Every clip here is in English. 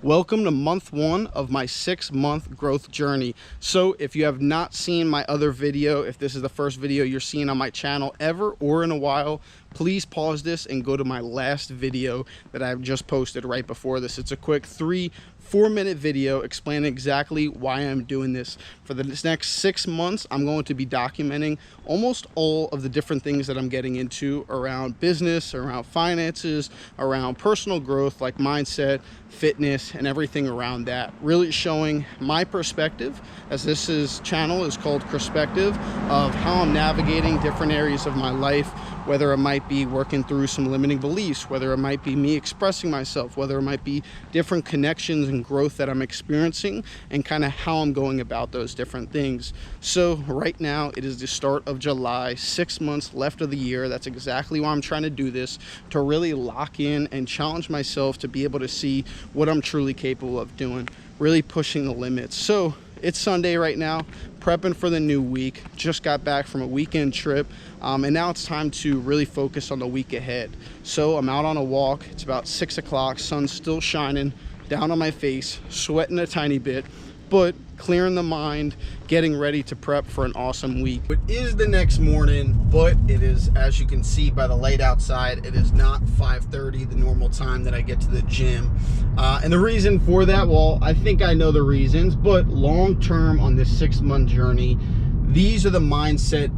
Welcome to month 1 of my 6-month growth journey. So if you have not seen my other video, if this is the first video you're seeing on my channel ever or in a while, please pause this and go to my last video that I've just posted right before this. It's a quick 3-4-minute video explaining exactly why I'm doing this. For the next 6 months, I'm going to be documenting almost all of the different things that I'm getting into around business, around finances, around personal growth, like mindset, fitness, and everything around that. Really showing my perspective, as channel is called Perspective, of how I'm navigating different areas of my life, whether it might be working through some limiting beliefs, whether it might be me expressing myself, whether it might be different connections and growth that I'm experiencing, and kind of how I'm going about those different things. So right now it is the start of July, 6 months left of the year. That's exactly why I'm trying to do this, to really lock in and challenge myself to be able to see what I'm truly capable of doing, really pushing the limits. So it's Sunday right now, prepping for the new week. Just got back from a weekend trip, and now it's time to really focus on the week ahead. So I'm out on a walk. It's about 6 o'clock, sun's still shining down on my face, sweating a tiny bit, but clearing the mind, getting ready to prep for an awesome week. It is the next morning, but it is, as you can see by the light outside, it is not 5:30, the normal time that I get to the gym. And the reason for that, well, I think I know the reasons, but long term on this 6-month journey, these are the mindset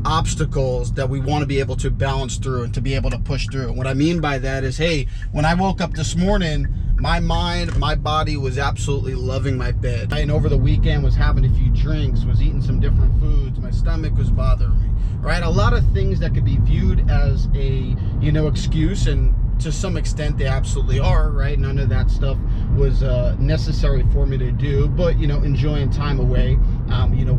obstacles that we want to be able to balance through and to be able to push through. And what I mean by that is, hey, when I woke up this morning, my mind, my body was absolutely loving my bed. And over the weekend was having a few drinks, was eating some different foods, my stomach was bothering me, right? A lot of things that could be viewed as a, excuse, and to some extent they absolutely are, right? None of that stuff was necessary for me to do, but enjoying time away,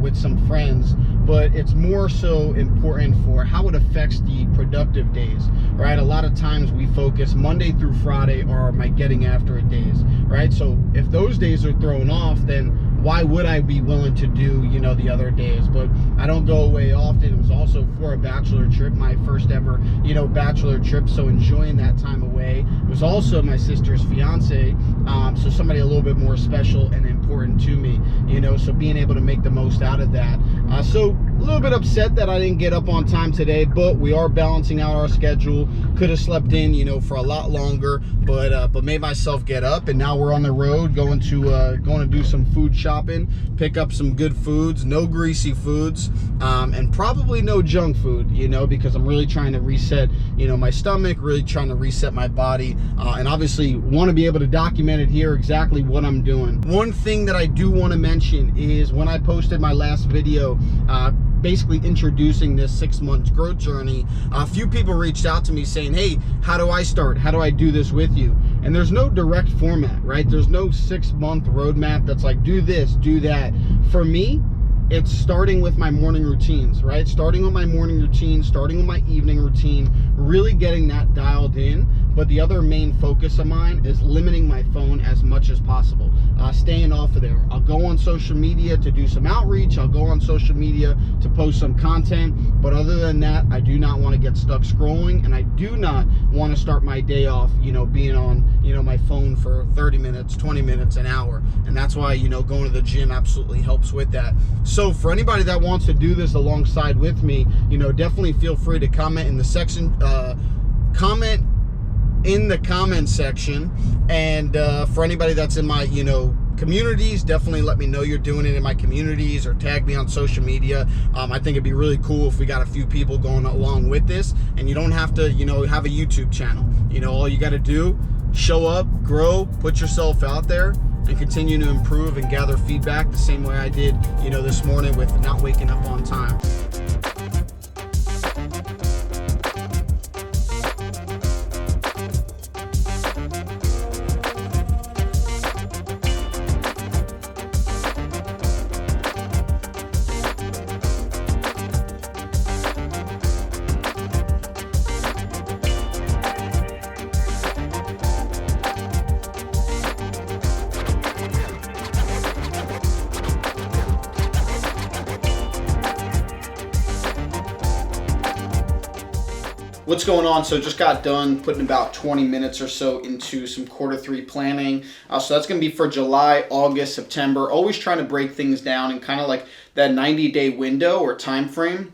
with some friends. But it's more so important for how it affects the productive days, right? A lot of times we focus Monday through Friday are my getting after it days, right? So if those days are thrown off, then why would I be willing to do, the other days? But I don't go away often. It was also for a bachelor trip, my first ever, bachelor trip. So enjoying that time away. It was also my sister's fiance. So somebody a little bit more special and important to me, so being able to make the most out of that. So a little bit upset that I didn't get up on time today, but we are balancing out our schedule. Could have slept in, for a lot longer, but made myself get up, and now we're on the road going to do some food shopping, pick up some good foods, no greasy foods, and probably no junk food, because I'm really trying to reset, my stomach, really trying to reset my body, and obviously want to be able to document it here exactly what I'm doing. One thing that I do want to mention is when I posted my last video, basically introducing this 6-month growth journey, a few people reached out to me saying, hey, how do I start? How do I do this with you? And there's no direct format, right? There's no 6-month roadmap that's like, do this, do that. For me, it's starting with my morning routines, right? Starting with my morning routine, starting with my evening routine, really getting that dialed in. But the other main focus of mine is limiting my phone as much as possible, staying off of there. I'll go on social media to do some outreach. I'll go on social media to post some content. But other than that, I do not want to get stuck scrolling, and I do not want to start my day off, being on, my phone for 30 minutes, 20 minutes, an hour. And that's why, going to the gym absolutely helps with that. So for anybody that wants to do this alongside with me, definitely feel free to comment in the section, comment section. And for anybody that's in my communities, definitely let me know you're doing it in my communities, or tag me on social media. I think it'd be really cool if we got a few people going along with this, and you don't have to have a YouTube channel. All you got to do, show up, grow, put yourself out there, and continue to improve and gather feedback the same way I did this morning with not waking up on time. What's going on? So just got done putting about 20 minutes or so into some Q3 planning. So that's going to be for July, August, September. Always trying to break things down in kind of like that 90-day window or time frame.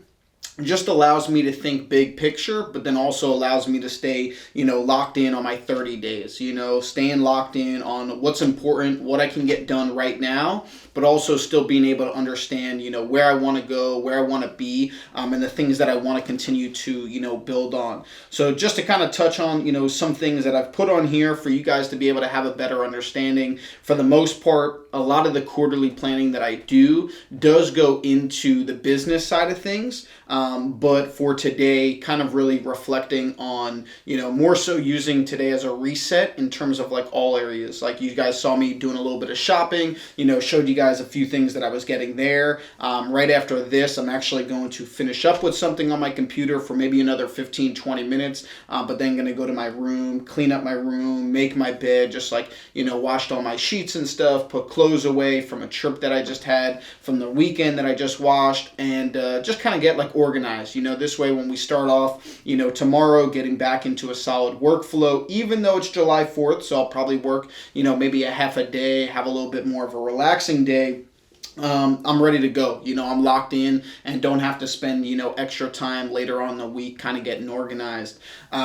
Just allows me to think big picture, but then also allows me to stay, locked in on my 30 days, staying locked in on what's important, what I can get done right now, but also still being able to understand, where I want to go, where I want to be, and the things that I want to continue to, build on. So just to kind of touch on, some things that I've put on here for you guys to be able to have a better understanding. For the most part, a lot of the quarterly planning that I do does go into the business side of things. But for today, kind of really reflecting on, more so using today as a reset in terms of like all areas. Like you guys saw me doing a little bit of shopping, showed you guys a few things that I was getting there. Right after this, I'm actually going to finish up with something on my computer for maybe another 15, 20 minutes, but then going to go to my room, clean up my room, make my bed, just like, washed all my sheets and stuff, put clothes away from a trip that I just had, from the weekend that I just washed, and just kind of get like organized. This way when we start off, tomorrow, getting back into a solid workflow, even though it's July 4th, so I'll probably work, maybe a half a day, have a little bit more of a relaxing day. I'm ready to go. I'm locked in and don't have to spend, extra time later on in the week kind of getting organized.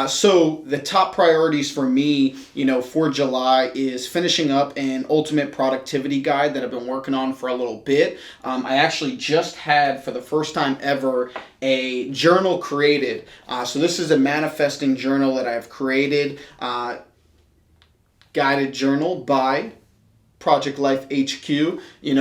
So the top priorities for me, for July is finishing up an ultimate productivity guide that I've been working on for a little bit. I actually just had, for the first time ever, a journal created. So this is a manifesting journal that I've created, guided journal by Project Life HQ,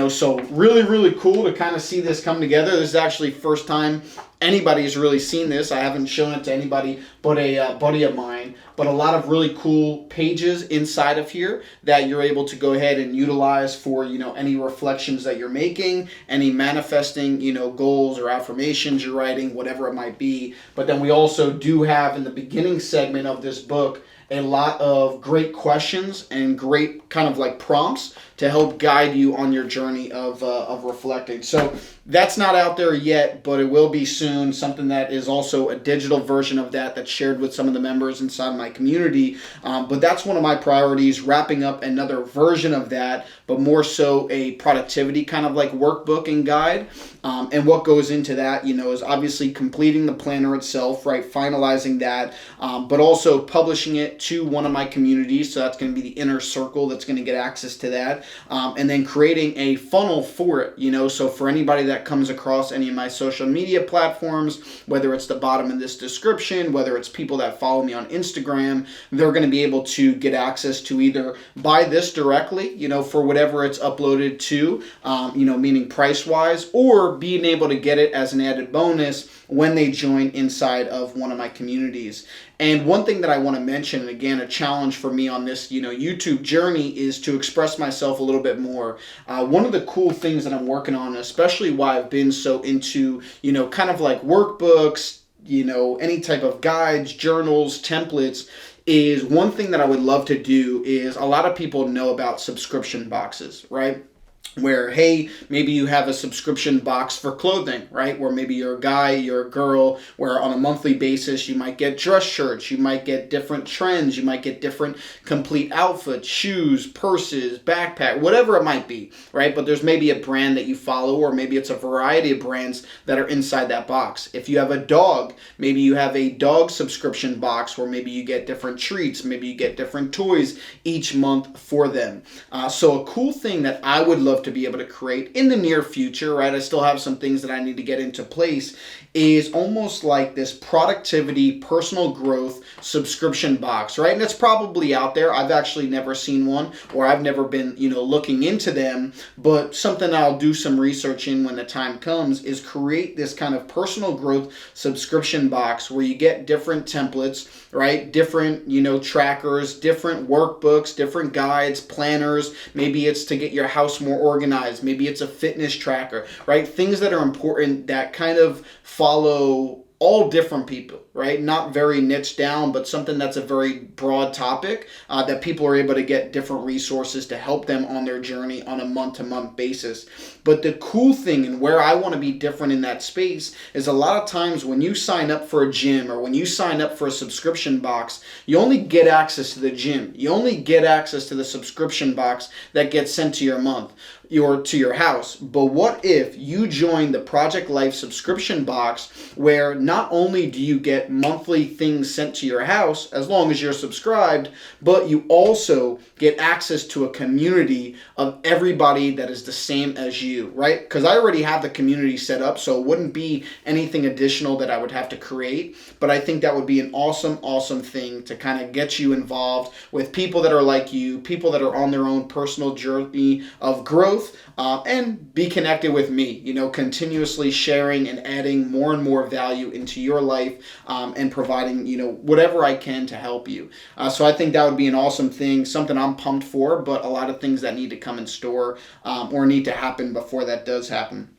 so really cool to kind of see this come together. This is actually first time anybody's really seen this. I haven't shown it to anybody but a buddy of mine, but a lot of really cool pages inside of here that you're able to go ahead and utilize for, any reflections that you're making, any manifesting, goals or affirmations you're writing, whatever it might be. But then we also do have in the beginning segment of this book a lot of great questions and great kind of like prompts to help guide you on your journey of reflecting. So that's not out there yet, but it will be soon. Something that is also a digital version of that that's shared with some of the members inside my community. But that's one of my priorities, wrapping up another version of that, but more so a productivity kind of like workbook and guide. And what goes into that, is obviously completing the planner itself, right? Finalizing that, but also publishing it to one of my communities. So that's going to be the inner circle that's going to get access to that. And then creating a funnel for it, so for anybody that comes across any of my social media platforms, whether it's the bottom of this description, whether it's people that follow me on Instagram, they're going to be able to get access to either buy this directly, for whatever it's uploaded to, meaning price-wise, or being able to get it as an added bonus when they join inside of one of my communities. And one thing that I want to mention, and again, a challenge for me on this, YouTube journey, is to express myself a little bit more. One of the cool things that I'm working on, especially why I've been so into, kind of like workbooks, any type of guides, journals, templates, is one thing that I would love to do is a lot of people know about subscription boxes, right? Where, hey, maybe you have a subscription box for clothing, right? Where maybe you're a guy, you're a girl, where on a monthly basis you might get dress shirts, you might get different trends, you might get different complete outfits, shoes, purses, backpack, whatever it might be, right? But there's maybe a brand that you follow, or maybe it's a variety of brands that are inside that box. If you have a dog, maybe you have a dog subscription box where maybe you get different treats, maybe you get different toys each month for them. So a cool thing that I would love to be able to create in the near future, right? I still have some things that I need to get into place, is almost like this productivity, personal growth subscription box, right? And it's probably out there. I've actually never seen one, or I've never been, looking into them, but something I'll do some research in when the time comes is create this kind of personal growth subscription box where you get different templates, right? Different, trackers, different workbooks, different guides, planners. Maybe it's to get your house more organized. Maybe it's a fitness tracker, right? Things that are important that kind of follow all different people, right? Not very niche down, but something that's a very broad topic that people are able to get different resources to help them on their journey on a month-to-month basis. But the cool thing, and where I want to be different in that space, is a lot of times when you sign up for a gym or when you sign up for a subscription box, you only get access to the gym. You only get access to the subscription box that gets sent to your month or to your house. But what if you join the Project Life subscription box, where not only do you get monthly things sent to your house as long as you're subscribed, but you also get access to a community of everybody that is the same as you, right? Because I already have the community set up, so it wouldn't be anything additional that I would have to create. But I think that would be an awesome, awesome thing to kind of get you involved with people that are like you, people that are on their own personal journey of growth, and be connected with me, you know, continuously sharing and adding more and more value into your life, and providing, you know, whatever I can to help you. So I think that would be an awesome thing, something I'm pumped for, but a lot of things that need to come in store or need to happen before that does happen.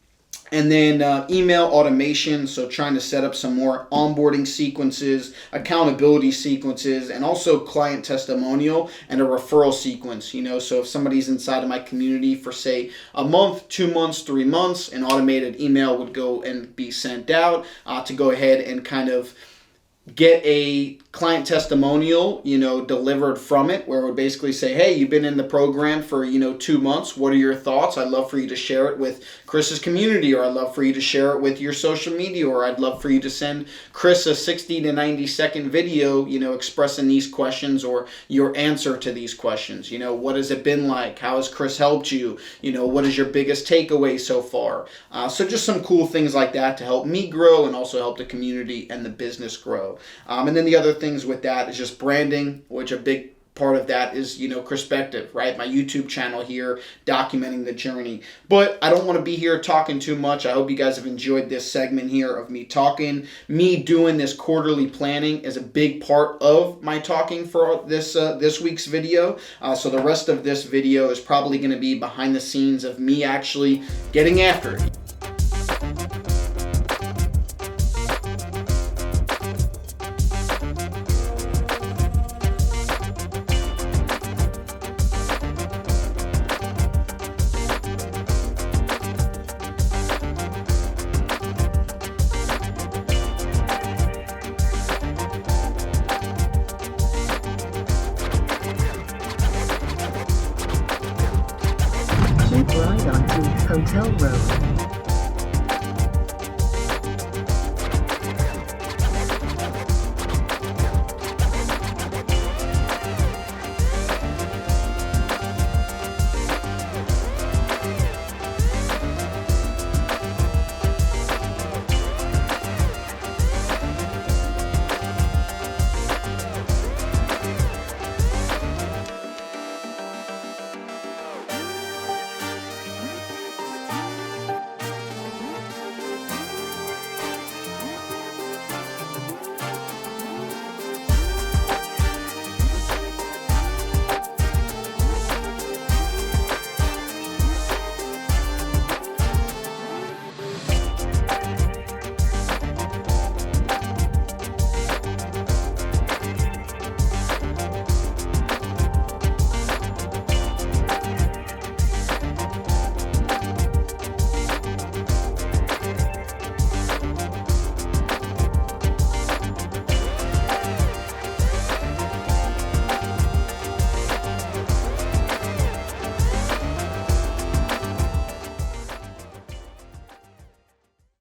And then email automation, so trying to set up some more onboarding sequences, accountability sequences, and also client testimonial and a referral sequence. You know, so if somebody's inside of my community for, say, a month, 2 months, 3 months, an automated email would go and be sent out to go ahead and kind of get a client testimonial, you know, delivered from it, where it would basically say, hey, you've been in the program for, 2 months. What are your thoughts? I'd love for you to share it with Chris's community, or I'd love for you to share it with your social media, or I'd love for you to send Chris a 60 to 90 second video, expressing these questions or your answer to these questions. What has it been like? How has Chris helped you? What is your biggest takeaway so far? So just some cool things like that to help me grow and also help the community and the business grow. And then the other things with that is just branding, which a big part of that is, Perspective, right? My YouTube channel here, documenting the journey. But I don't want to be here talking too much. I hope you guys have enjoyed this segment here of me talking. Me doing this quarterly planning is a big part of my talking for this week's video. So the rest of this video is probably going to be behind the scenes of me actually getting after it. Keep right onto Hotel Road.